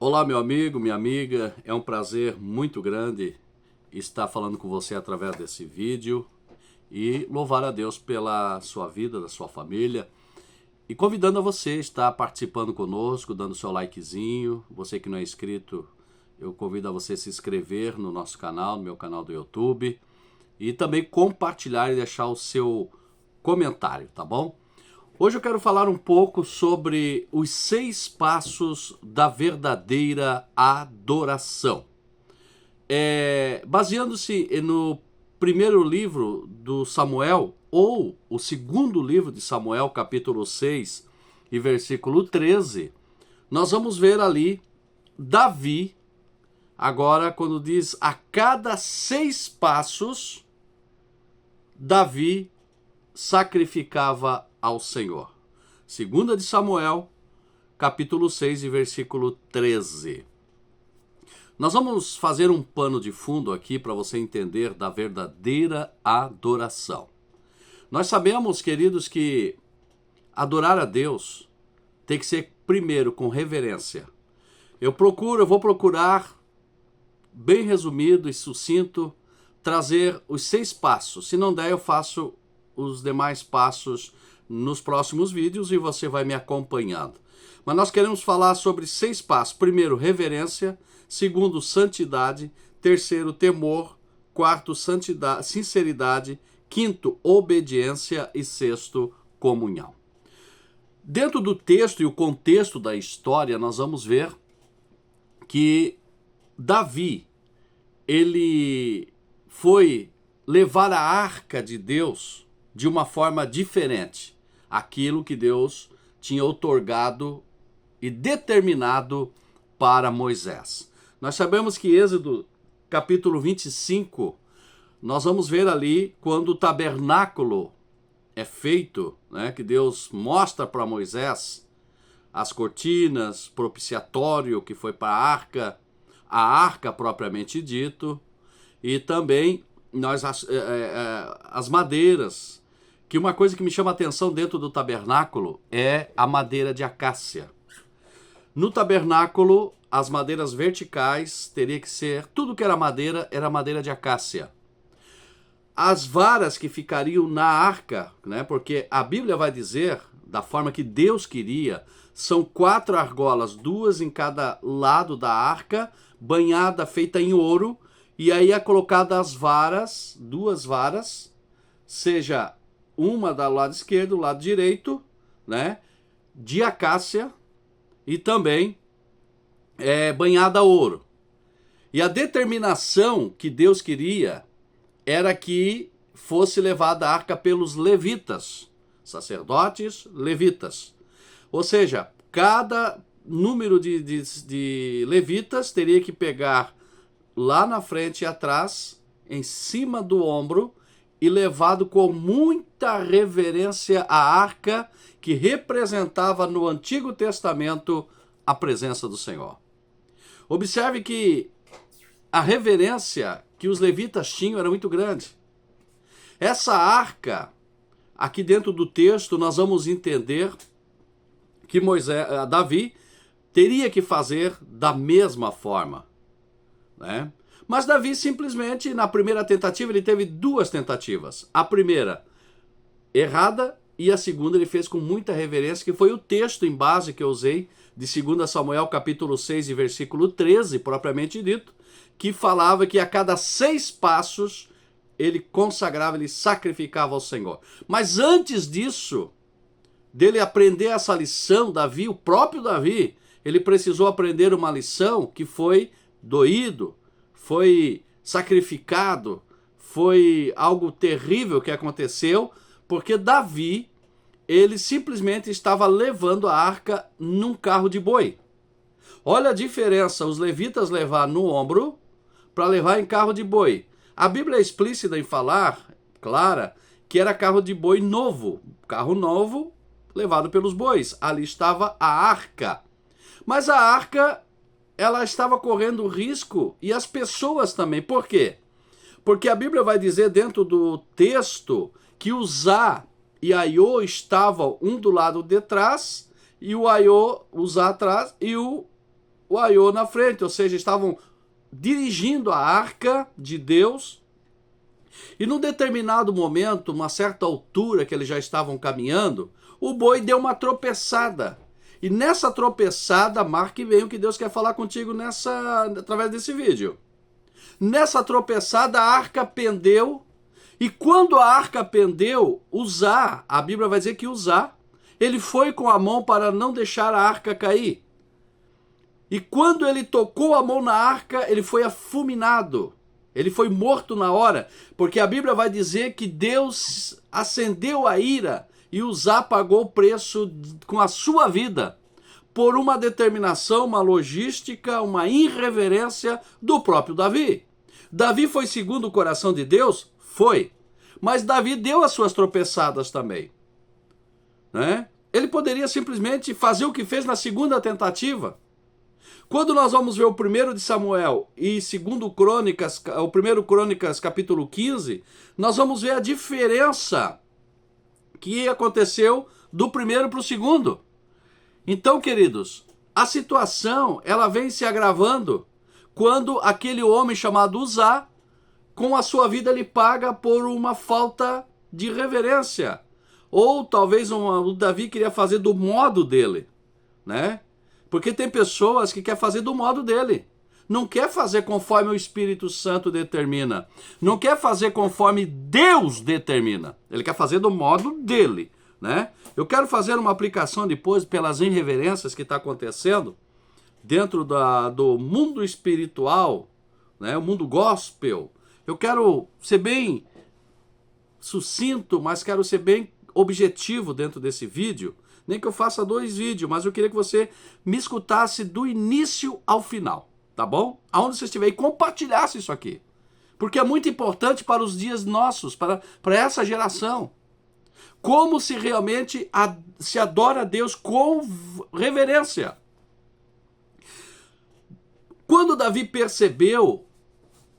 Olá, meu amigo, minha amiga. É um prazer muito grande estar falando com você através desse vídeo e louvar a Deus pela sua vida, da sua família e convidando a você a estar participando conosco, dando seu likezinho. Você que não é inscrito, eu convido a você a se inscrever no nosso canal, no meu canal do YouTube e também compartilhar e deixar o seu comentário, tá bom? Hoje eu quero falar um pouco sobre os 6 passos da verdadeira adoração. Baseando-se no primeiro livro do Samuel, ou o segundo livro de Samuel, capítulo 6 e versículo 13, nós vamos ver ali Davi, agora quando diz a cada 6 passos, Davi sacrificava ao Senhor. Segunda de Samuel, capítulo 6 e versículo 13. Nós vamos fazer um pano de fundo aqui para você entender da verdadeira adoração. Nós sabemos, queridos, que adorar a Deus tem que ser primeiro com reverência. Eu vou procurar, bem resumido e sucinto, trazer os 6 passos. Se não der, eu faço os demais passos nos próximos vídeos e você vai me acompanhando. Mas nós queremos falar sobre 6 passos. Primeiro, reverência. Segundo, santidade. Terceiro, temor. Quarto, sinceridade. Quinto, obediência. E sexto, comunhão. Dentro do texto e o contexto da história, nós vamos ver que Davi, ele foi levar a arca de Deus de uma forma diferente, aquilo que Deus tinha outorgado e determinado para Moisés. Nós sabemos que Êxodo capítulo 25, nós vamos ver ali quando o tabernáculo é feito, né, que Deus mostra para Moisés as cortinas, propiciatório que foi para a arca propriamente dito, e também as madeiras, que uma coisa que me chama a atenção dentro do tabernáculo é a madeira de acácia. No tabernáculo, as madeiras verticais teria que ser, tudo que era madeira de acácia. As varas que ficariam na arca, né, porque a Bíblia vai dizer, da forma que Deus queria, são 4 argolas, 2 em cada lado da arca, banhada, feita em ouro, e aí é colocada as varas, 2 varas, seja uma do lado esquerdo, do lado direito, né, de acácia e também banhada a ouro. E a determinação que Deus queria era que fosse levada a arca pelos levitas, sacerdotes, levitas. Ou seja, cada número de levitas teria que pegar lá na frente e atrás, em cima do ombro, e levado com muita reverência a arca que representava no Antigo Testamento a presença do Senhor. Observe que a reverência que os levitas tinham era muito grande. Essa arca, aqui dentro do texto, nós vamos entender que Davi teria que fazer da mesma forma, né? Mas Davi simplesmente, na primeira tentativa, ele teve 2 tentativas. A primeira, errada, e a segunda ele fez com muita reverência, que foi o texto em base que eu usei, de 2 Samuel, capítulo 6 e versículo 13, propriamente dito, que falava que a cada 6 passos ele consagrava, ele sacrificava ao Senhor. Mas antes disso, dele aprender essa lição, Davi, o próprio Davi, ele precisou aprender uma lição que foi doído, foi sacrificado, foi algo terrível que aconteceu, porque Davi, ele simplesmente estava levando a arca num carro de boi. Olha a diferença, os levitas levar no ombro para levar em carro de boi. A Bíblia é explícita em falar, clara, que era carro de boi novo, carro novo levado pelos bois. Ali estava a arca. Mas a arca, ela estava correndo risco, e as pessoas também. Por quê? Porque a Bíblia vai dizer dentro do texto que Uzá e Aiô estavam um do lado de trás, e o Aiô, Uzá atrás, e o o aiô na frente, ou seja, estavam dirigindo a arca de Deus. E num determinado momento, uma certa altura que eles já estavam caminhando, o boi deu uma tropeçada. E nessa tropeçada, marque bem o que Deus quer falar contigo através desse vídeo. Nessa tropeçada, a arca pendeu. E quando a arca pendeu, Uzá, a Bíblia vai dizer que Uzá, ele foi com a mão para não deixar a arca cair. E quando ele tocou a mão na arca, ele foi afuminado. Ele foi morto na hora, porque a Bíblia vai dizer que Deus acendeu a ira e Uzá pagou o preço com a sua vida por uma determinação, uma logística, uma irreverência do próprio Davi. Davi foi segundo o coração de Deus? Foi. Mas Davi deu as suas tropeçadas também. Né? Ele poderia simplesmente fazer o que fez na segunda tentativa. Quando nós vamos ver o 1 de Samuel e 2 Crônicas, o 1 Crônicas capítulo 15, nós vamos ver a diferença que aconteceu do primeiro para o segundo. Então, queridos, a situação ela vem se agravando quando aquele homem chamado Uzá, com a sua vida ele paga por uma falta de reverência. Ou talvez o Davi queria fazer do modo dele, né? Porque tem pessoas que querem fazer do modo dele. Não quer fazer conforme o Espírito Santo determina. Não quer fazer conforme Deus determina. Ele quer fazer do modo dele, né? Eu quero fazer uma aplicação depois pelas irreverências que está acontecendo dentro do mundo espiritual, né? O mundo gospel. Eu quero ser bem sucinto, mas quero ser bem objetivo dentro desse vídeo. Nem que eu faça 2 vídeos, mas eu queria que você me escutasse do início ao final, tá bom? Aonde você estiver e compartilhasse isso aqui. Porque é muito importante para os dias nossos, para essa geração. Como se realmente se adora a Deus com reverência. Quando Davi percebeu,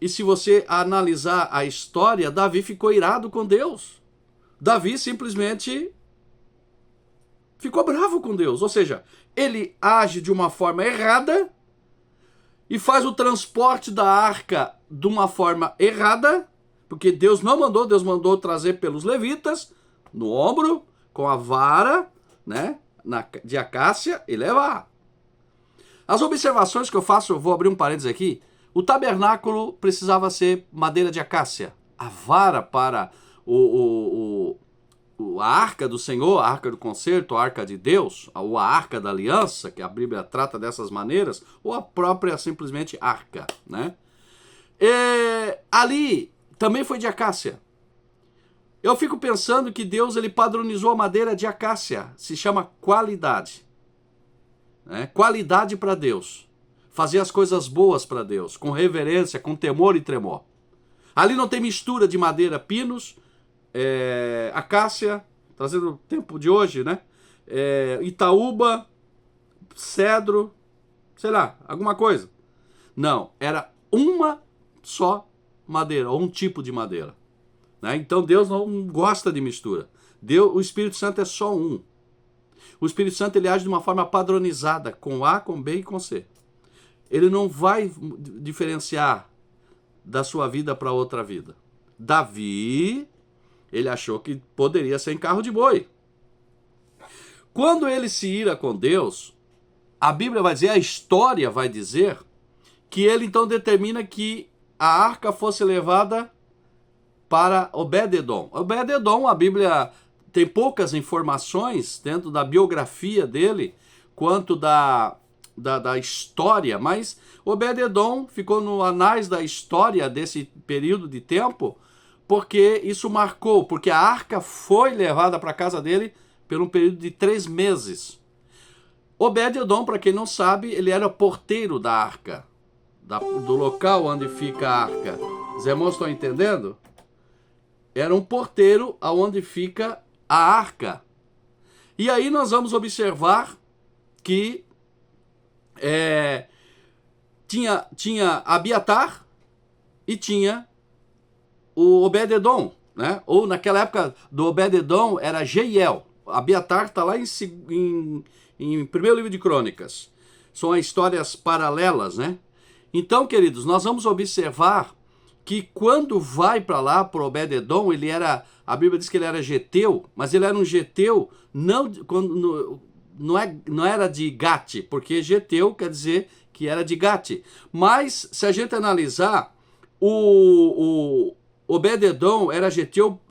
e se você analisar a história, Davi ficou irado com Deus. Davi simplesmente ficou bravo com Deus, ou seja, ele age de uma forma errada e faz o transporte da arca de uma forma errada, porque Deus não mandou, Deus mandou trazer pelos levitas, no ombro, com a vara, né, de acácia e levar. As observações que eu faço, eu vou abrir um parênteses aqui, o tabernáculo precisava ser madeira de acácia, a vara para a arca do Senhor, a arca do concerto, a arca de Deus, ou a arca da aliança, que a Bíblia trata dessas maneiras, ou a própria simplesmente arca, né? Ali também foi de acácia. Eu fico pensando que Deus ele padronizou a madeira de acácia, se chama qualidade. Né? Qualidade para Deus. Fazer as coisas boas para Deus, com reverência, com temor e tremor. Ali não tem mistura de madeira, pinos, acácia, trazendo o tempo de hoje, né? Itaúba, cedro, sei lá, alguma coisa. Não, era uma só madeira, ou um tipo de madeira. Né? Então Deus não gosta de mistura. O Espírito Santo é só um. O Espírito Santo ele age de uma forma padronizada, com A, com B e com C. Ele não vai diferenciar da sua vida para outra vida. Davi, ele achou que poderia ser em carro de boi. Quando ele se ira com Deus, a Bíblia vai dizer, a história vai dizer, que ele então determina que a arca fosse levada para Obed-edom. Obed-edom, a Bíblia tem poucas informações dentro da biografia dele, quanto da história, mas Obed-edom ficou no anais da história desse período de tempo, porque isso marcou, porque a arca foi levada para a casa dele por um período de 3 meses. Obed-edom, para quem não sabe, ele era porteiro da arca, do local onde fica a arca. Os irmãos estão entendendo? Era um porteiro aonde fica a arca. E aí nós vamos observar que tinha Abiatar e tinha o Obed-edom, né? Ou naquela época do Obed-edom era Jeiel. Abiatar está lá em 1º livro de Crônicas. São histórias paralelas, né? Então, queridos, nós vamos observar que quando vai para lá, para Obed-edom, ele era, a Bíblia diz que ele era geteu, mas ele era um geteu, não era de Gate, porque geteu quer dizer que era de Gate. Mas, se a gente analisar, o Obed-edom era geteu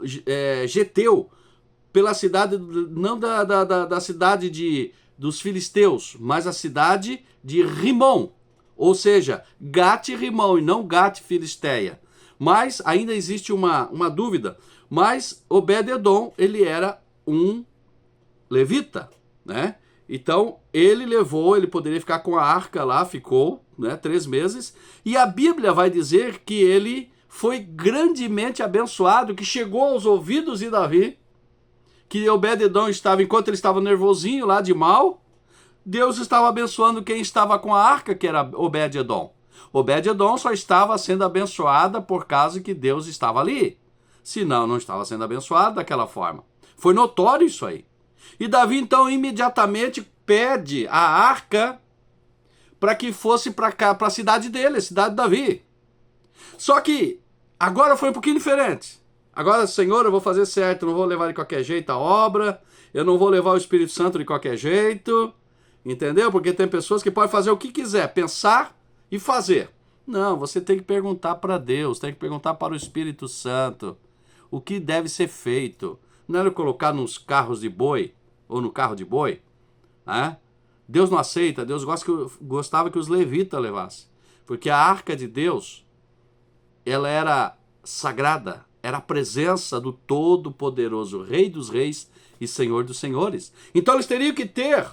pela cidade, não da cidade dos filisteus, mas a cidade de Rimon. Ou seja, Gate Rimon e não Gate Filisteia. Mas ainda existe uma dúvida. Mas Obed-edom, ele era um levita, né? Então, ele poderia ficar com a arca lá, ficou, né, 3 meses. E a Bíblia vai dizer que ele foi grandemente abençoado, que chegou aos ouvidos de Davi, que Obed-edom estava, enquanto ele estava nervosinho lá de mal, Deus estava abençoando quem estava com a arca, que era Obed-edom. Obed-edom só estava sendo abençoada por causa que Deus estava ali. Senão, não estava sendo abençoado daquela forma. Foi notório isso aí. E Davi, então, imediatamente pede a arca para que fosse para cá, para a cidade dele, a cidade de Davi. Só que agora foi um pouquinho diferente. Agora, Senhor, eu vou fazer certo, não vou levar de qualquer jeito a obra, eu não vou levar o Espírito Santo de qualquer jeito, entendeu? Porque tem pessoas que podem fazer o que quiser, pensar e fazer. Não, você tem que perguntar para Deus, tem que perguntar para o Espírito Santo o que deve ser feito. Não era colocar nos carros de boi, ou no carro de boi, né? Deus não aceita, Deus gostava que os levitas levassem, porque a arca de Deus, ela era sagrada, era a presença do Todo-Poderoso, Rei dos Reis e Senhor dos Senhores. Então eles teriam que ter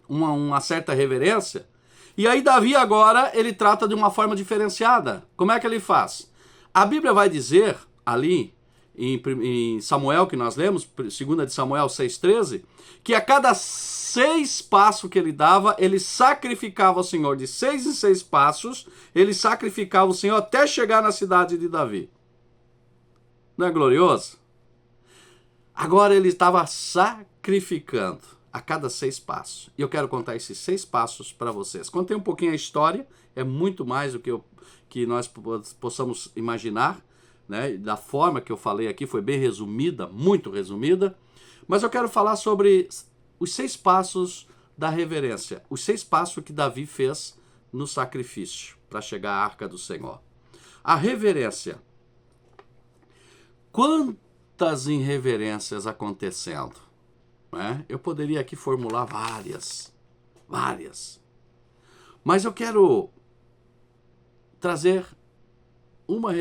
uma certa reverência. E aí Davi agora, ele trata de uma forma diferenciada. Como é que ele faz? A Bíblia vai dizer, ali em Samuel, que nós lemos, 2 de Samuel 6,13, que a cada 6 passos que ele dava, ele sacrificava o Senhor. De 6 em 6 passos, ele sacrificava o Senhor até chegar na cidade de Davi. Não é glorioso? Agora ele estava sacrificando a cada 6 passos. E eu quero contar esses 6 passos para vocês. Contei um pouquinho a história, é muito mais do que nós possamos imaginar, né? Da forma que eu falei aqui, foi bem resumida, muito resumida. Mas eu quero falar sobre os 6 passos da reverência. Os 6 passos que Davi fez no sacrifício para chegar à arca do Senhor. A reverência. Quantas irreverências acontecendo? Eu poderia aqui formular várias. Mas eu quero trazer uma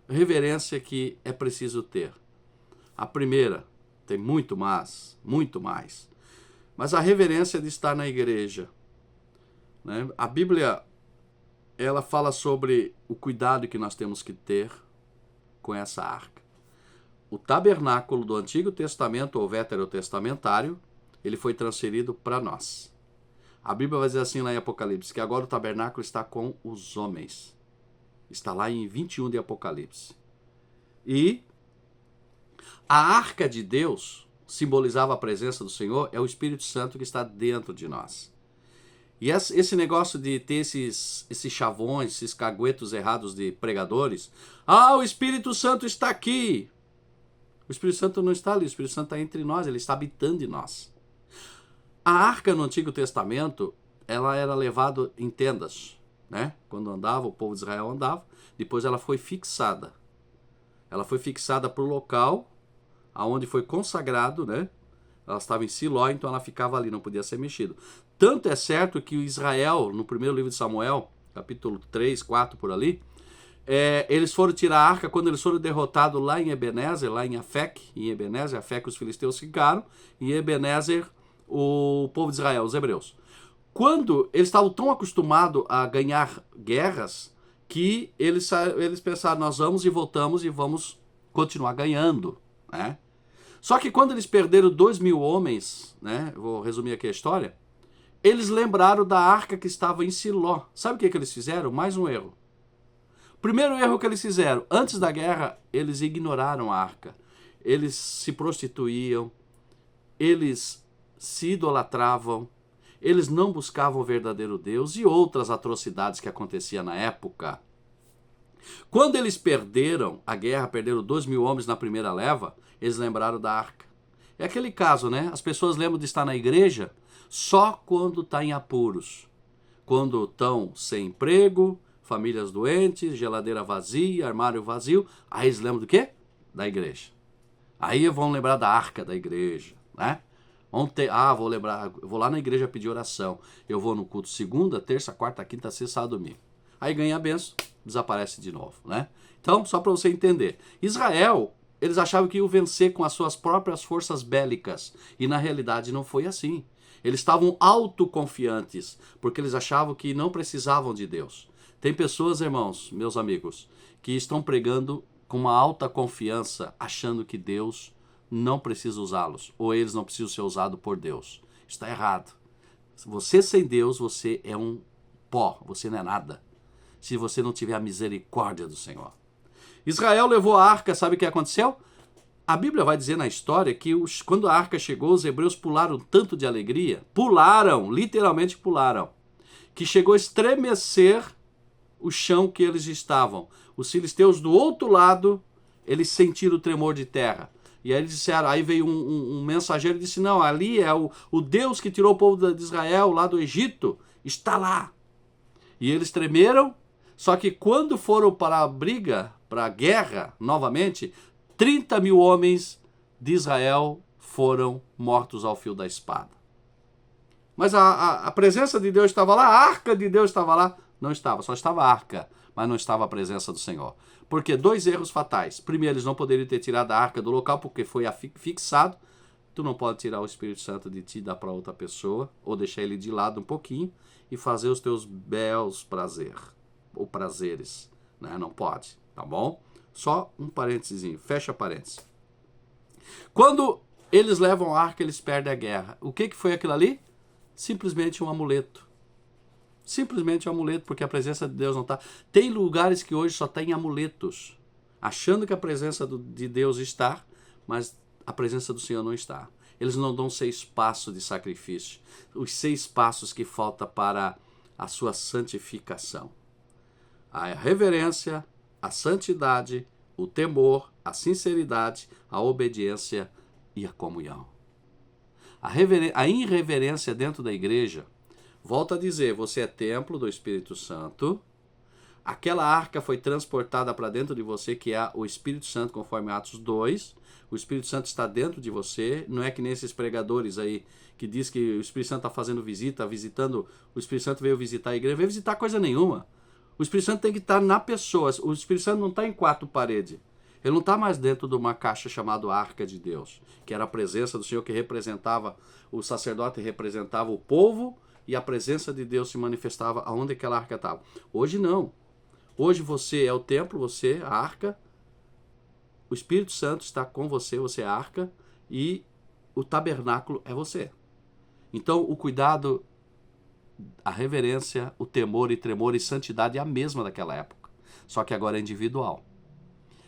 reverência que é preciso ter. A primeira, tem muito mais. Mas a reverência de estar na igreja. Né? A Bíblia, ela fala sobre o cuidado que nós temos que ter com essa arca. O tabernáculo do Antigo Testamento ou veterotestamentário, ele foi transferido para nós. A Bíblia vai dizer assim lá em Apocalipse, que agora o tabernáculo está com os homens. Está lá em 21 de Apocalipse. E a arca de Deus simbolizava a presença do Senhor, é o Espírito Santo que está dentro de nós. E esse negócio de ter esses chavões, esses caguetos errados de pregadores, o Espírito Santo está aqui. O Espírito Santo não está ali, o Espírito Santo está entre nós, ele está habitando em nós. A arca no Antigo Testamento, ela era levada em tendas, né? Quando andava, o povo de Israel andava, depois ela foi fixada. Ela foi fixada para o local aonde foi consagrado, né? Ela estava em Siló, então ela ficava ali, não podia ser mexida. Tanto é certo que o Israel, no primeiro livro de Samuel, capítulo 3, 4 por ali, eles foram tirar a arca quando eles foram derrotados lá em Ebenezer, lá em Afec. Em Ebenezer, Afec os filisteus ficaram, e em Ebenezer o povo de Israel, os hebreus. Quando eles estavam tão acostumados a ganhar guerras, que eles pensaram, nós vamos e voltamos e vamos continuar ganhando, né? Só que quando eles perderam 2.000 homens, né? Vou resumir aqui a história. Eles lembraram da arca que estava em Siló. Sabe o que eles fizeram? Mais um erro. Primeiro erro que eles fizeram, antes da guerra, eles ignoraram a arca. Eles se prostituíam, eles se idolatravam, eles não buscavam o verdadeiro Deus e outras atrocidades que aconteciam na época. Quando eles perderam a guerra, perderam 2.000 homens na primeira leva, eles lembraram da arca. É aquele caso, né? As pessoas lembram de estar na igreja só quando está em apuros. Quando estão sem emprego, famílias doentes, geladeira vazia, armário vazio. Aí eles lembram do quê? Da igreja. Aí vão lembrar da arca da igreja, né? Vou lá na igreja pedir oração. Eu vou no culto segunda, terça, quarta, quinta, sexta, sábado, domingo. Aí ganha a benção, desaparece de novo, né? Então, só para você entender. Israel, eles achavam que iam vencer com as suas próprias forças bélicas. E na realidade não foi assim. Eles estavam autoconfiantes, porque eles achavam que não precisavam de Deus. Tem pessoas, irmãos, meus amigos, que estão pregando com uma alta confiança, achando que Deus não precisa usá-los, ou eles não precisam ser usados por Deus. Está errado. Você sem Deus, você é um pó, você não é nada. Se você não tiver a misericórdia do Senhor. Israel levou a arca, sabe o que aconteceu? A Bíblia vai dizer na história que quando a arca chegou, os hebreus pularam tanto de alegria, pularam, literalmente pularam, que chegou a estremecer o chão que eles estavam. Os filisteus do outro lado, eles sentiram o tremor de terra. E aí eles disseram, aí veio um mensageiro e disse, não, ali é o Deus que tirou o povo de Israel lá do Egito, está lá. E eles tremeram, só que quando foram para a briga, para a guerra, novamente, 30.000 homens de Israel foram mortos ao fio da espada. Mas a presença de Deus estava lá, a arca de Deus estava lá. Não estava, só estava a arca, mas não estava a presença do Senhor. Porque 2 erros fatais. Primeiro, eles não poderiam ter tirado a arca do local porque foi fixado. Tu não pode tirar o Espírito Santo de ti e dar para outra pessoa, ou deixar ele de lado um pouquinho e fazer os teus belos ou prazeres. Né? Não pode, tá bom? Só um parênteses, fecha parênteses. Quando eles levam a arca, eles perdem a guerra. O que foi aquilo ali? Simplesmente um amuleto. Simplesmente um amuleto, porque a presença de Deus não está. Tem lugares que hoje só tem amuletos, achando que a presença de Deus está, mas a presença do Senhor não está. Eles não dão 6 passos de sacrifício, os 6 passos que faltam para a sua santificação. A reverência, a santidade, o temor, a sinceridade, a obediência e a comunhão. A irreverência dentro da igreja, volto a dizer, você é templo do Espírito Santo. Aquela arca foi transportada para dentro de você, que é o Espírito Santo, conforme Atos 2. O Espírito Santo está dentro de você. Não é que nem esses pregadores aí que diz que o Espírito Santo está fazendo visita, visitando. O Espírito Santo veio visitar a igreja. Não veio visitar coisa nenhuma. O Espírito Santo tem que estar na pessoa. O Espírito Santo não está em 4 paredes. Ele não está mais dentro de uma caixa chamada Arca de Deus, que era a presença do Senhor que representava, o sacerdote representava o povo e a presença de Deus se manifestava aonde aquela arca estava. Hoje não. Hoje você é o templo, você é a arca, o Espírito Santo está com você, você é a arca, e o tabernáculo é você. Então o cuidado, a reverência, o temor e tremor e santidade é a mesma daquela época, só que agora é individual.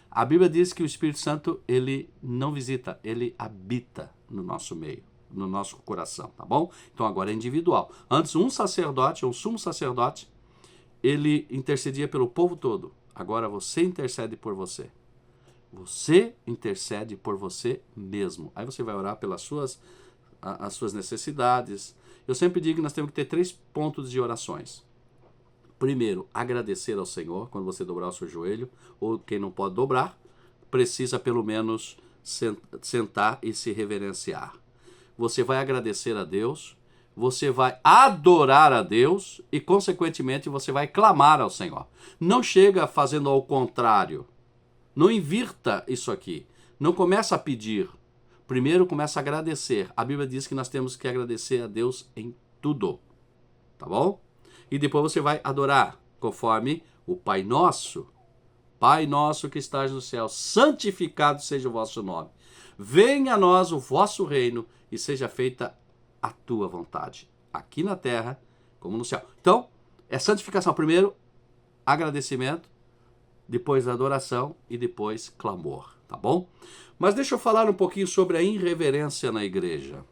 A Bíblia diz que o Espírito Santo, ele não visita, ele habita no nosso meio, no nosso coração, tá bom? Então agora é individual. Antes um sacerdote, um sumo sacerdote, ele intercedia pelo povo todo. Agora você intercede por você. Você intercede por você mesmo. Aí você vai orar pelas as suas necessidades. Eu sempre digo que nós temos que ter 3 pontos de orações. Primeiro, agradecer ao Senhor quando você dobrar o seu joelho, ou quem não pode dobrar, precisa pelo menos sentar e se reverenciar. Você vai agradecer a Deus, você vai adorar a Deus e, consequentemente, você vai clamar ao Senhor. Não chega fazendo ao contrário. Não invirta isso aqui. Não começa a pedir. Primeiro começa a agradecer. A Bíblia diz que nós temos que agradecer a Deus em tudo. Tá bom? E depois você vai adorar, conforme o Pai Nosso. Pai nosso que estás no céu, santificado seja o vosso nome. Venha a nós o vosso reino e seja feita a tua vontade, aqui na terra como no céu. Então, é santificação. Primeiro, agradecimento, depois adoração e depois clamor, tá bom? Mas deixa eu falar um pouquinho sobre a irreverência na igreja.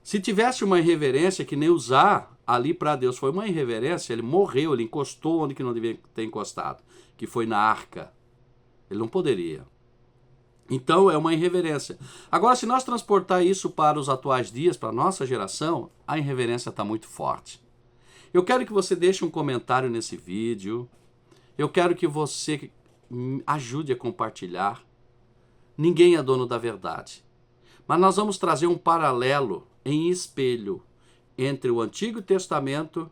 Se tivesse uma irreverência que nem usar ali para Deus foi uma irreverência, ele morreu, ele encostou onde que não devia ter encostado, que foi na arca. Ele não poderia. Então é uma irreverência. Agora, se nós transportar isso para os atuais dias, para a nossa geração, a irreverência está muito forte. Eu quero que você deixe um comentário nesse vídeo. Eu quero que você ajude a compartilhar. Ninguém é dono da verdade. Mas nós vamos trazer um paralelo em espelho entre o Antigo Testamento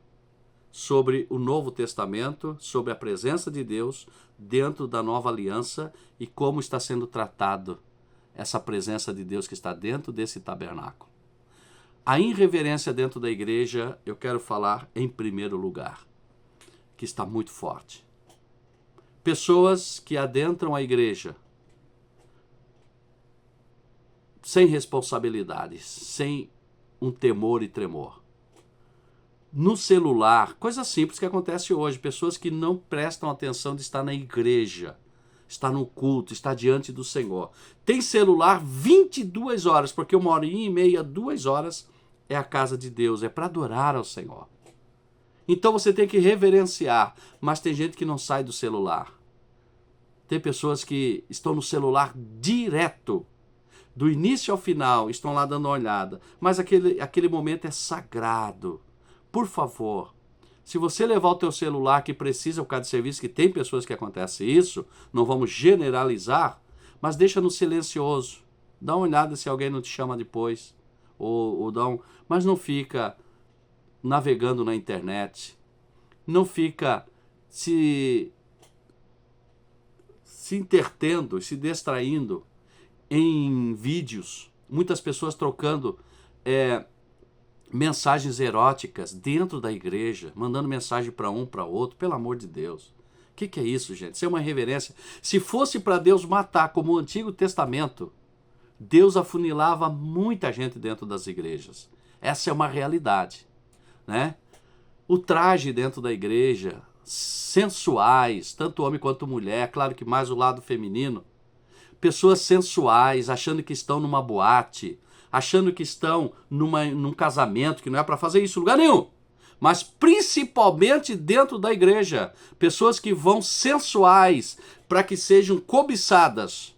sobre o Novo Testamento, sobre a presença de Deus dentro da nova aliança e como está sendo tratado essa presença de Deus que está dentro desse tabernáculo. A irreverência dentro da igreja, eu quero falar em primeiro lugar, que está muito forte. Pessoas que adentram a igreja sem responsabilidades, sem um temor e tremor. No celular, coisa simples que acontece hoje, pessoas que não prestam atenção de estar na igreja, estar no culto, estar diante do Senhor. Tem celular 22 horas, porque 1h30, 2 horas é a casa de Deus, é para adorar ao Senhor. Então você tem que reverenciar, mas tem gente que não sai do celular. Tem pessoas que estão no celular direto, do início ao final, estão lá dando uma olhada, mas aquele momento é sagrado. Por favor, se você levar o teu celular que precisa por causa de serviço, que tem pessoas que acontece isso, não vamos generalizar, mas deixa no silencioso. Dá uma olhada se alguém não te chama depois. Mas não fica navegando na internet. Não fica se entretendo, se distraindo em vídeos. Muitas pessoas trocando mensagens eróticas dentro da igreja, mandando mensagem para um, para outro, pelo amor de Deus. O que é isso, gente? Isso é uma irreverência. Se fosse para Deus matar, como o Antigo Testamento, Deus afunilava muita gente dentro das igrejas. Essa é uma realidade, né? O traje dentro da igreja, sensuais, tanto homem quanto mulher, claro que mais o lado feminino, pessoas sensuais, achando que estão numa boate, achando que estão num casamento, que não é para fazer isso em lugar nenhum. Mas principalmente dentro da igreja. Pessoas que vão sensuais para que sejam cobiçadas.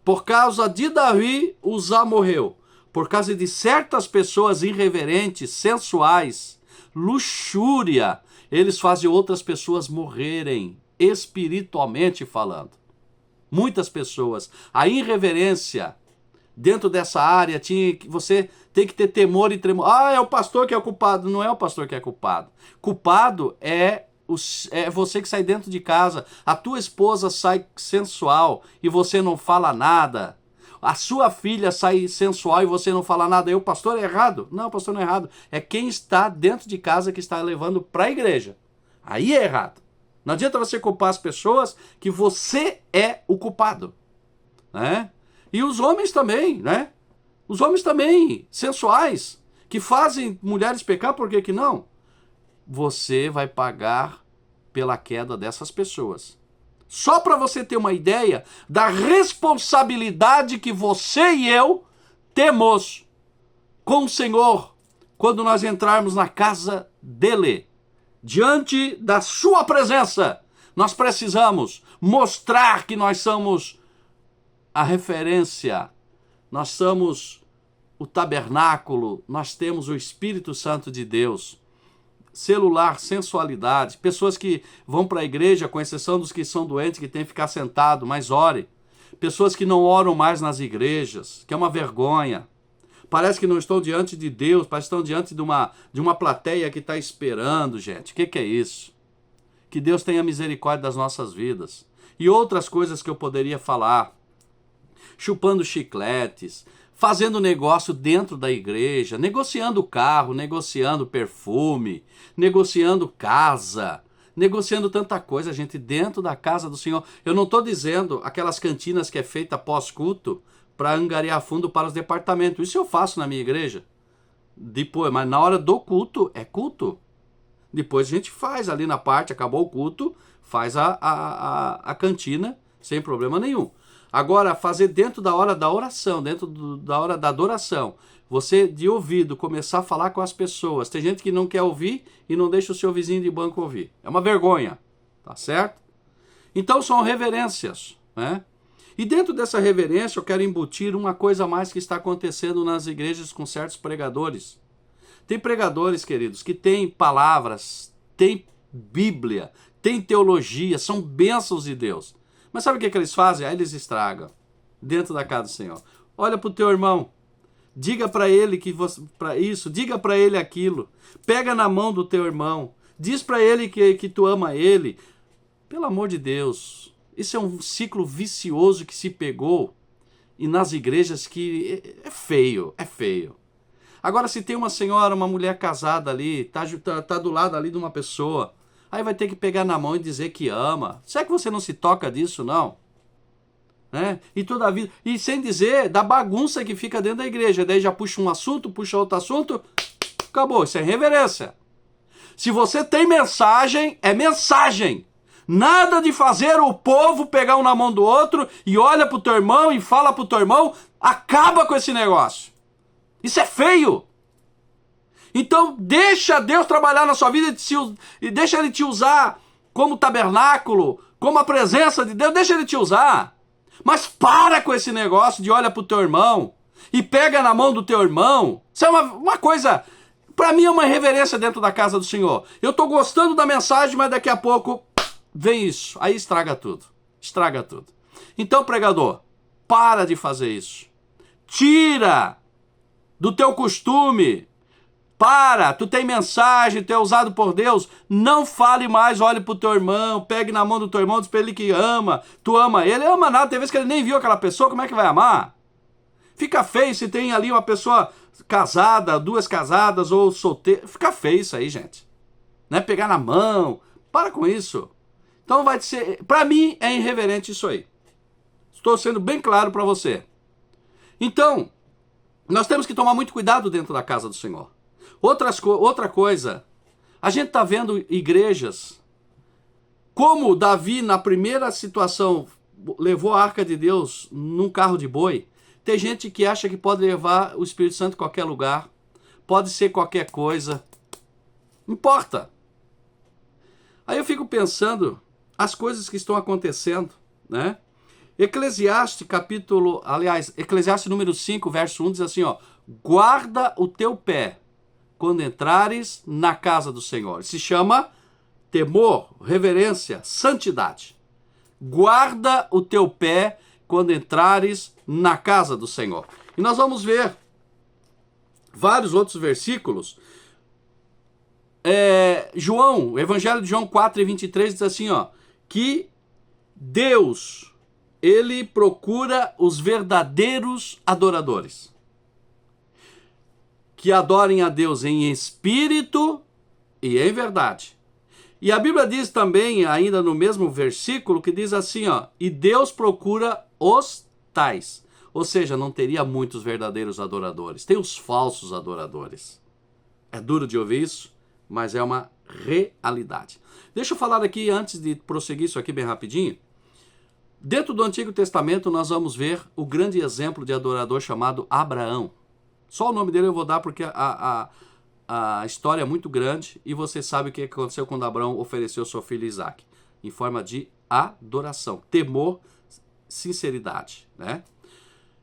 Por causa de Davi, Uzá morreu. Por causa de certas pessoas irreverentes, sensuais, luxúria, eles fazem outras pessoas morrerem, espiritualmente falando. Muitas pessoas. A irreverência dentro dessa área, você tem que ter temor e tremor. Ah, é o pastor que é o culpado. Não é o pastor que é culpado. Culpado é você que sai dentro de casa. A tua esposa sai sensual e você não fala nada. A sua filha sai sensual e você não fala nada. E o pastor é errado? Não, o pastor não é errado. É quem está dentro de casa que está levando para a igreja. Aí é errado. Não adianta você culpar as pessoas que você é o culpado, né? E os homens também, né? Os homens também, sensuais, que fazem mulheres pecar, por que não? Você vai pagar pela queda dessas pessoas. Só para você ter uma ideia da responsabilidade que você e eu temos com o Senhor quando nós entrarmos na casa dele. Diante da sua presença, nós precisamos mostrar que nós somos a referência, nós somos o tabernáculo, nós temos o Espírito Santo de Deus. Celular, sensualidade, pessoas que vão para a igreja, com exceção dos que são doentes, que tem que ficar sentado, mas ore. Pessoas que não oram mais nas igrejas, que é uma vergonha. Parece que não estão diante de Deus, parece que estão diante de uma plateia que está esperando, gente. O que é isso? Que Deus tenha misericórdia das nossas vidas. E outras coisas que eu poderia falar. Chupando chicletes, fazendo negócio dentro da igreja, negociando carro, negociando perfume, negociando casa, negociando tanta coisa, gente, dentro da casa do Senhor. Eu não estou dizendo aquelas cantinas que é feita pós-culto, para angariar fundo para os departamentos. Isso eu faço na minha igreja. Depois, mas na hora do culto, é culto. Depois a gente faz ali na parte, acabou o culto, faz a cantina, sem problema nenhum. Agora, fazer dentro da hora da oração, da hora da adoração. Você, de ouvido, começar a falar com as pessoas. Tem gente que não quer ouvir e não deixa o seu vizinho de banco ouvir. É uma vergonha, tá certo? Então, são reverências, né? E dentro dessa reverência, eu quero embutir uma coisa a mais que está acontecendo nas igrejas com certos pregadores. Tem pregadores, queridos, que têm palavras, têm Bíblia, têm teologia, são bênçãos de Deus. Mas sabe o que eles fazem? Aí eles estragam dentro da casa do Senhor. Olha para o teu irmão, diga para ele que para isso, diga para ele aquilo. Pega na mão do teu irmão, diz para ele que tu ama ele. Pelo amor de Deus, isso é um ciclo vicioso que se pegou e nas igrejas que é feio, é feio. Agora, se tem uma senhora, uma mulher casada ali, tá do lado ali de uma pessoa, aí vai ter que pegar na mão e dizer que ama. Será que você não se toca disso, não? Né? E toda a vida. E sem dizer da bagunça que fica dentro da igreja. Daí já puxa um assunto, puxa outro assunto, acabou. Isso é reverência. Se você tem mensagem, é mensagem. Nada de fazer o povo pegar um na mão do outro e olha pro teu irmão e fala pro teu irmão. Acaba com esse negócio. Isso é feio. Então deixa Deus trabalhar na sua vida e deixa Ele te usar como tabernáculo, como a presença de Deus, deixa Ele te usar. Mas para com esse negócio de olha pro teu irmão e pega na mão do teu irmão. Isso é uma coisa, para mim é uma irreverência dentro da casa do Senhor. Eu tô gostando da mensagem, mas daqui a pouco vem isso, aí estraga tudo. Estraga tudo. Então, pregador, para de fazer isso. Tira do teu costume. Para, tu tem mensagem, tu é usado por Deus, não fale mais, olhe pro teu irmão, pegue na mão do teu irmão, diz pra ele que ama, tu ama ele ama nada, tem vezes que ele nem viu aquela pessoa, como é que vai amar? Fica feio se tem ali uma pessoa casada, duas casadas ou solteira, fica feio isso aí, gente. Né? Pegar na mão, para com isso. Então vai ser, pra mim é irreverente isso aí. Estou sendo bem claro pra você. Então, nós temos que tomar muito cuidado dentro da casa do Senhor. Outra coisa, a gente está vendo igrejas, como Davi na primeira situação levou a arca de Deus num carro de boi, tem gente que acha que pode levar o Espírito Santo em qualquer lugar, pode ser qualquer coisa, não importa. Aí eu fico pensando as coisas que estão acontecendo, né? Eclesiastes número 5, verso 1 diz assim, ó, guarda o teu pé quando entrares na casa do Senhor. Se chama temor, reverência, santidade. Guarda o teu pé quando entrares na casa do Senhor. E nós vamos ver vários outros versículos. O Evangelho de João 4:23 diz assim, ó, que Deus, Ele procura os verdadeiros adoradores, que adorem a Deus em espírito e em verdade. E a Bíblia diz também, ainda no mesmo versículo, que diz assim, ó, e Deus procura os tais. Ou seja, não teria muitos verdadeiros adoradores. Tem os falsos adoradores. É duro de ouvir isso, mas é uma realidade. Deixa eu falar aqui, antes de prosseguir isso aqui bem rapidinho. Dentro do Antigo Testamento, nós vamos ver o grande exemplo de adorador chamado Abraão. Só o nome dele eu vou dar porque a história é muito grande e você sabe o que aconteceu quando Abraão ofereceu seu filho Isaac. Em forma de adoração, temor, sinceridade, né?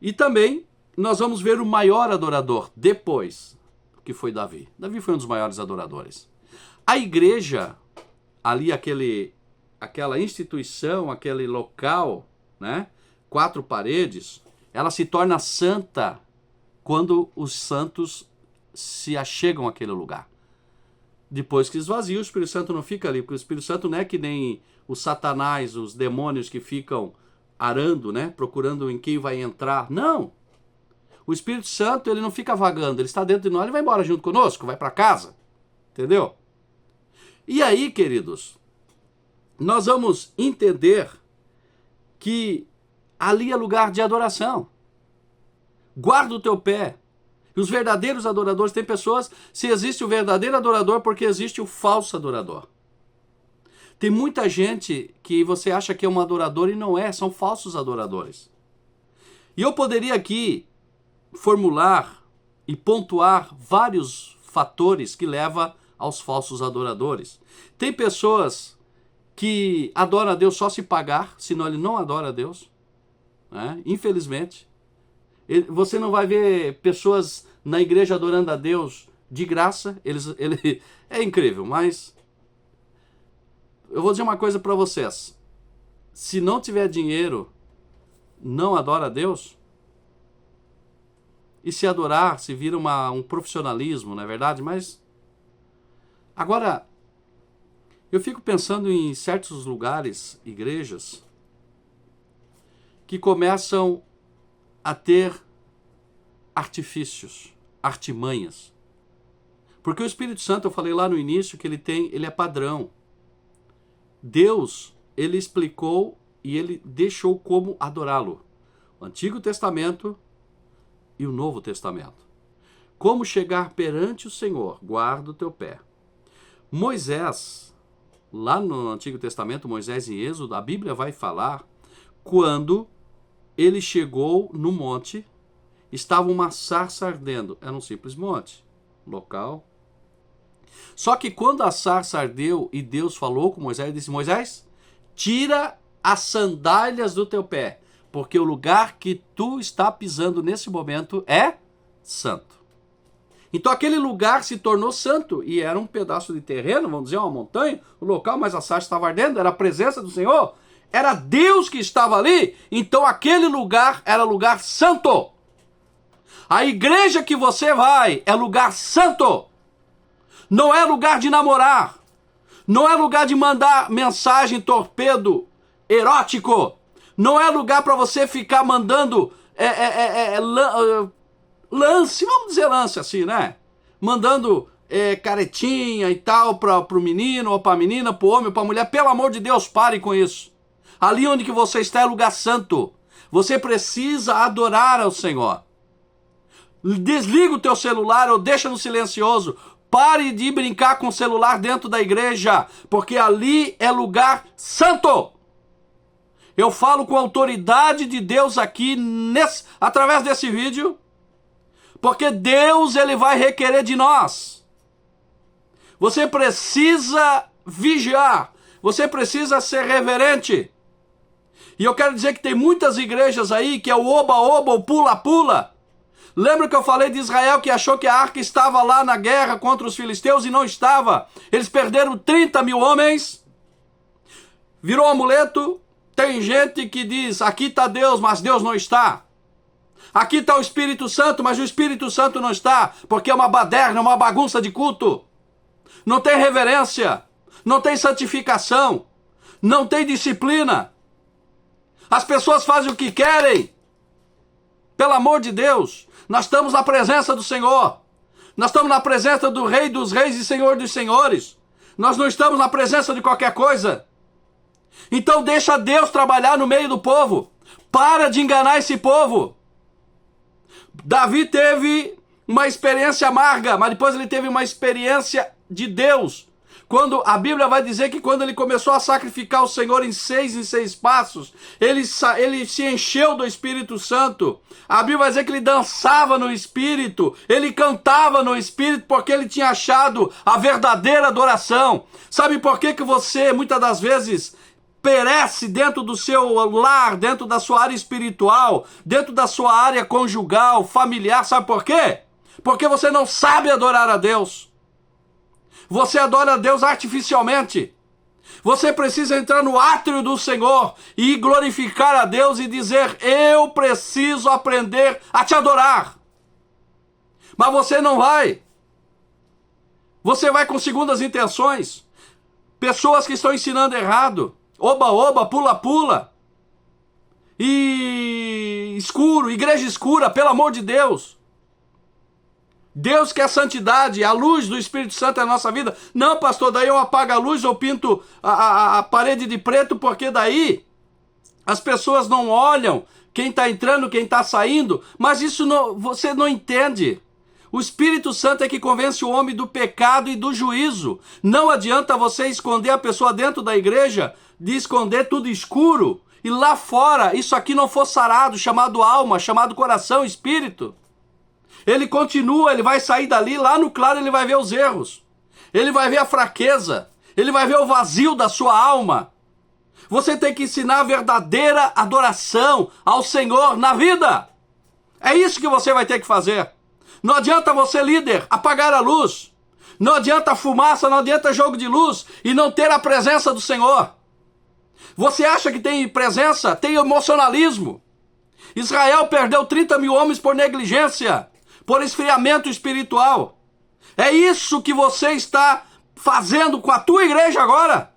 E também nós vamos ver o maior adorador depois, que foi Davi. Davi foi um dos maiores adoradores. A igreja, ali aquela instituição, aquele local, né? 4 paredes, ela se torna santa quando os santos se achegam àquele lugar. Depois que esvazia, o Espírito Santo não fica ali, porque o Espírito Santo não é que nem o Satanás, os demônios que ficam arando, né? Procurando em quem vai entrar. Não! O Espírito Santo, ele não fica vagando, ele está dentro de nós, ele vai embora junto conosco, vai para casa. Entendeu? E aí, queridos, nós vamos entender que ali é lugar de adoração. Guarda o teu pé. E os verdadeiros adoradores, tem pessoas, se existe o verdadeiro adorador, porque existe o falso adorador. Tem muita gente que você acha que é um adorador e não é, são falsos adoradores. E eu poderia aqui formular e pontuar vários fatores que levam aos falsos adoradores. Tem pessoas que adoram a Deus só se pagar, senão ele não adora a Deus, né? Infelizmente. Você não vai ver pessoas na igreja adorando a Deus de graça. É incrível, mas eu vou dizer uma coisa para vocês. Se não tiver dinheiro, não adora a Deus. E se adorar, se vira um profissionalismo, não é verdade? Mas agora, eu fico pensando em certos lugares, igrejas, que começam a ter artifícios, artimanhas. Porque o Espírito Santo, eu falei lá no início que ele é padrão. Deus, ele explicou e ele deixou como adorá-lo. O Antigo Testamento e o Novo Testamento. Como chegar perante o Senhor, guarda o teu pé. Moisés, lá no Antigo Testamento, Moisés em Êxodo, a Bíblia vai falar quando ele chegou no monte, estava uma sarça ardendo. Era um simples monte, local. Só que quando a sarça ardeu e Deus falou com Moisés, ele disse: Moisés, tira as sandálias do teu pé, porque o lugar que tu está pisando nesse momento é santo. Então aquele lugar se tornou santo e era um pedaço de terreno, vamos dizer, uma montanha, o local, mas a sarça estava ardendo, era a presença do Senhor, era Deus que estava ali, então aquele lugar era lugar santo. A igreja que você vai é lugar santo, não é lugar de namorar, não é lugar de mandar mensagem torpedo erótico, não é lugar para você ficar mandando lance, vamos dizer lance assim, né? Mandando caretinha e tal para o menino, ou para a menina, para o homem, ou para a mulher. Pelo amor de Deus, pare com isso. Ali onde que você está é lugar santo. Você precisa adorar ao Senhor. Desliga o teu celular ou deixa no silencioso. Pare de brincar com o celular dentro da igreja, porque ali é lugar santo. Eu falo com a autoridade de Deus aqui, através desse vídeo, porque Deus, ele vai requerer de nós. Você precisa vigiar, você precisa ser reverente. E eu quero dizer que tem muitas igrejas aí que é o oba-oba, o pula-pula. Lembra que eu falei de Israel que achou que a arca estava lá na guerra contra os filisteus e não estava? Eles perderam 30 mil homens, virou amuleto. Tem gente que diz, aqui está Deus, mas Deus não está. Aqui está o Espírito Santo, mas o Espírito Santo não está, porque é uma baderna, uma bagunça de culto. Não tem reverência, não tem santificação, não tem disciplina. As pessoas fazem o que querem. Pelo amor de Deus, nós estamos na presença do Senhor. Nós estamos na presença do Rei dos Reis e Senhor dos Senhores. Nós não estamos na presença de qualquer coisa. Então deixa Deus trabalhar no meio do povo. Para de enganar esse povo. Davi teve uma experiência amarga, mas depois ele teve uma experiência de Deus. Quando a Bíblia vai dizer que quando ele começou a sacrificar o Senhor em 6 passos, ele se encheu do Espírito Santo. A Bíblia vai dizer que ele dançava no Espírito, ele cantava no Espírito, porque ele tinha achado a verdadeira adoração. Sabe por que você, muitas das vezes, perece dentro do seu lar, dentro da sua área espiritual, dentro da sua área conjugal, familiar? Sabe por quê? Porque você não sabe adorar a Deus. Você adora a Deus artificialmente. Você precisa entrar no átrio do Senhor e glorificar a Deus e dizer: eu preciso aprender a te adorar. Mas você não vai. Você vai com segundas intenções. Pessoas que estão ensinando errado. Oba-oba, pula-pula. E escuro, igreja escura, pelo amor de Deus. Deus quer santidade, a luz do Espírito Santo é a nossa vida. Não, pastor, daí eu apago a luz, eu pinto a parede de preto, porque daí as pessoas não olham quem está entrando, quem está saindo. Mas isso não, você não entende. O Espírito Santo é que convence o homem do pecado e do juízo. Não adianta você esconder a pessoa dentro da igreja, de esconder tudo escuro, e lá fora isso aqui não for sarado, chamado alma, chamado coração, espírito, ele continua, ele vai sair dali, lá no claro ele vai ver os erros, ele vai ver a fraqueza, ele vai ver o vazio da sua alma. Você tem que ensinar a verdadeira adoração ao Senhor na vida. É isso que você vai ter que fazer. Não adianta você, líder, apagar a luz. Não adianta fumaça, não adianta jogo de luz e não ter a presença do Senhor. Você acha que tem presença? Tem emocionalismo. Israel perdeu 30 mil homens por negligência, por esfriamento espiritual. É isso que você está fazendo com a tua igreja agora.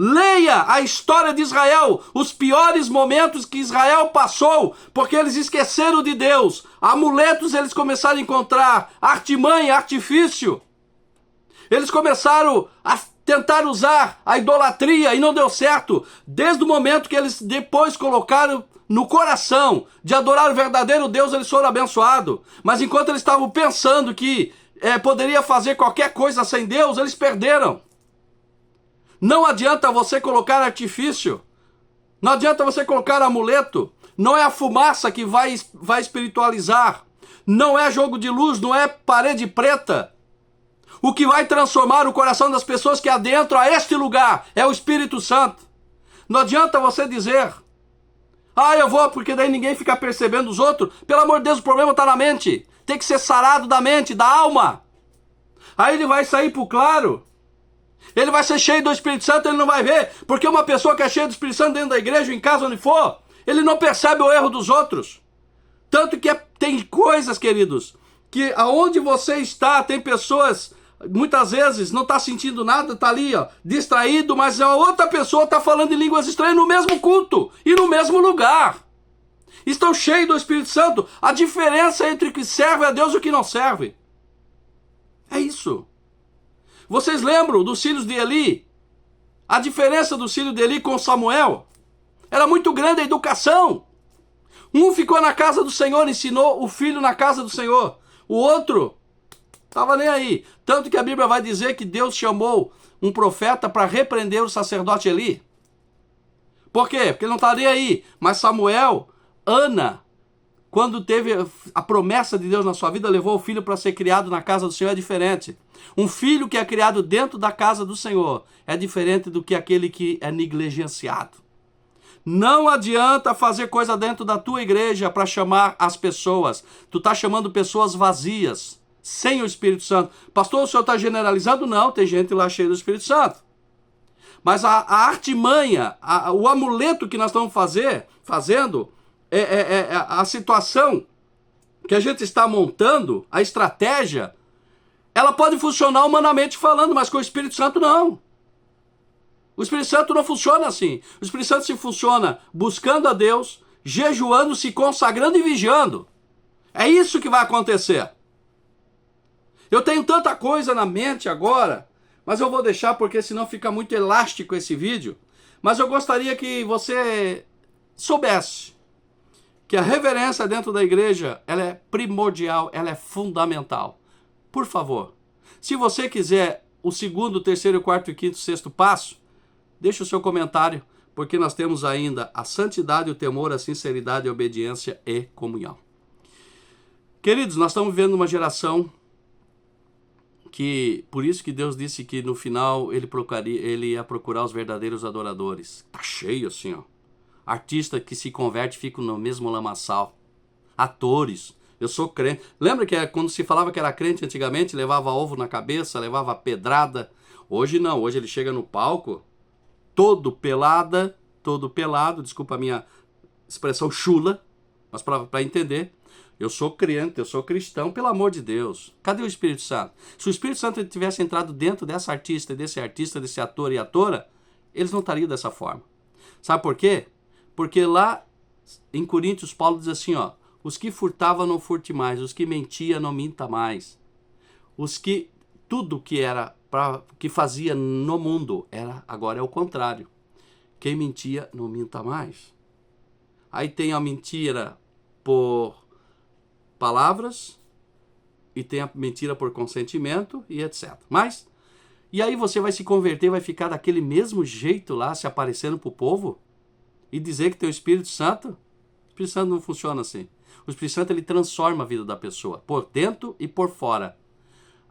Leia a história de Israel, os piores momentos que Israel passou, porque eles esqueceram de Deus. Amuletos eles começaram a encontrar, artimanha, artifício. Eles começaram a tentar usar a idolatria e não deu certo. Desde o momento que eles depois colocaram no coração de adorar o verdadeiro Deus, eles foram abençoados. Mas enquanto eles estavam pensando que poderia fazer qualquer coisa sem Deus, eles perderam. Não adianta você colocar artifício, não adianta você colocar amuleto, não é a fumaça que vai espiritualizar, não é jogo de luz, não é parede preta. O que vai transformar o coração das pessoas que adentram a este lugar é o Espírito Santo. Não adianta você dizer, eu vou porque daí ninguém fica percebendo os outros. Pelo amor de Deus, o problema está na mente, tem que ser sarado da mente, da alma. Aí ele vai sair para o claro. Ele vai ser cheio do Espírito Santo, ele não vai ver. Porque uma pessoa que é cheia do Espírito Santo dentro da igreja, em casa, onde for, ele não percebe o erro dos outros. Tanto que tem coisas, queridos, que aonde você está, tem pessoas, muitas vezes, não está sentindo nada, está ali, distraído, mas a outra pessoa está falando em línguas estranhas no mesmo culto e no mesmo lugar. Estão cheios do Espírito Santo. A diferença entre o que serve a Deus e o que não serve. É isso. Vocês lembram dos filhos de Eli? A diferença do filho de Eli com Samuel? Era muito grande a educação. Um ficou na casa do Senhor, ensinou o filho na casa do Senhor. O outro estava nem aí. Tanto que a Bíblia vai dizer que Deus chamou um profeta para repreender o sacerdote Eli. Por quê? Porque ele não estava nem aí. Mas Samuel, Ana, quando teve a promessa de Deus na sua vida, levou o filho para ser criado na casa do Senhor, é diferente. Um filho que é criado dentro da casa do Senhor é diferente do que aquele que é negligenciado. Não adianta fazer coisa dentro da tua igreja para chamar as pessoas. Tu está chamando pessoas vazias, sem o Espírito Santo. Pastor, o senhor está generalizando? Não, tem gente lá cheia do Espírito Santo. Mas a artimanha, o amuleto que nós estamos fazendo, a situação que a gente está montando, a estratégia, ela pode funcionar humanamente falando, mas com o Espírito Santo não. O Espírito Santo não funciona assim. O Espírito Santo se funciona buscando a Deus, jejuando, se consagrando e vigiando. É isso que vai acontecer. Eu tenho tanta coisa na mente agora, mas eu vou deixar porque senão fica muito elástico esse vídeo. Mas eu gostaria que você soubesse que a reverência dentro da igreja, ela é primordial, ela é fundamental. Por favor, se você quiser o segundo, terceiro, quarto, quinto, sexto passo, deixe o seu comentário, porque nós temos ainda a santidade, o temor, a sinceridade, a obediência e comunhão. Queridos, nós estamos vivendo uma geração que, por isso que Deus disse que no final ele ia procurar os verdadeiros adoradores. Tá cheio assim, ó. Artista que se converte fica no mesmo lamaçal. Atores. Eu sou crente. Lembra que quando se falava que era crente antigamente, levava ovo na cabeça, levava pedrada? Hoje não, hoje ele chega no palco, todo pelado, desculpa a minha expressão chula, mas para entender, eu sou crente, eu sou cristão, pelo amor de Deus. Cadê o Espírito Santo? Se o Espírito Santo tivesse entrado dentro dessa artista, desse ator e atora, eles não estariam dessa forma. Sabe por quê? Porque lá em Coríntios, Paulo diz assim, ó, os que furtavam não furte mais, os que mentiam não minta mais. Tudo que fazia no mundo, agora é o contrário. Quem mentia não minta mais. Aí tem a mentira por palavras, e tem a mentira por consentimento, e etc. E aí você vai se converter, vai ficar daquele mesmo jeito lá, se aparecendo pro povo? e dizer que tem o Espírito Santo. O Espírito Santo não funciona assim. O Espírito Santo, ele transforma a vida da pessoa, por dentro e por fora.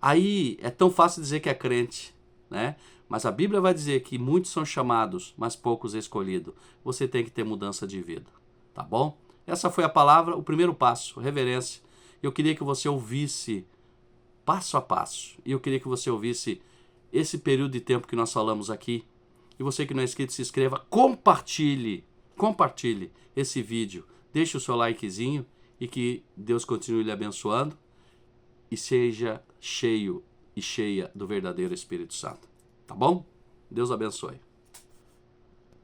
Aí é tão fácil dizer que é crente, né? Mas a Bíblia vai dizer que muitos são chamados, mas poucos escolhidos. Você tem que ter mudança de vida, tá bom? Essa foi a palavra, o primeiro passo, reverência. Eu queria que você ouvisse passo a passo. E eu queria que você ouvisse esse período de tempo que nós falamos aqui. E você que não é inscrito, se inscreva, compartilhe esse vídeo. Deixe o seu likezinho e que Deus continue lhe abençoando e seja cheio e cheia do verdadeiro Espírito Santo. Tá bom? Deus abençoe.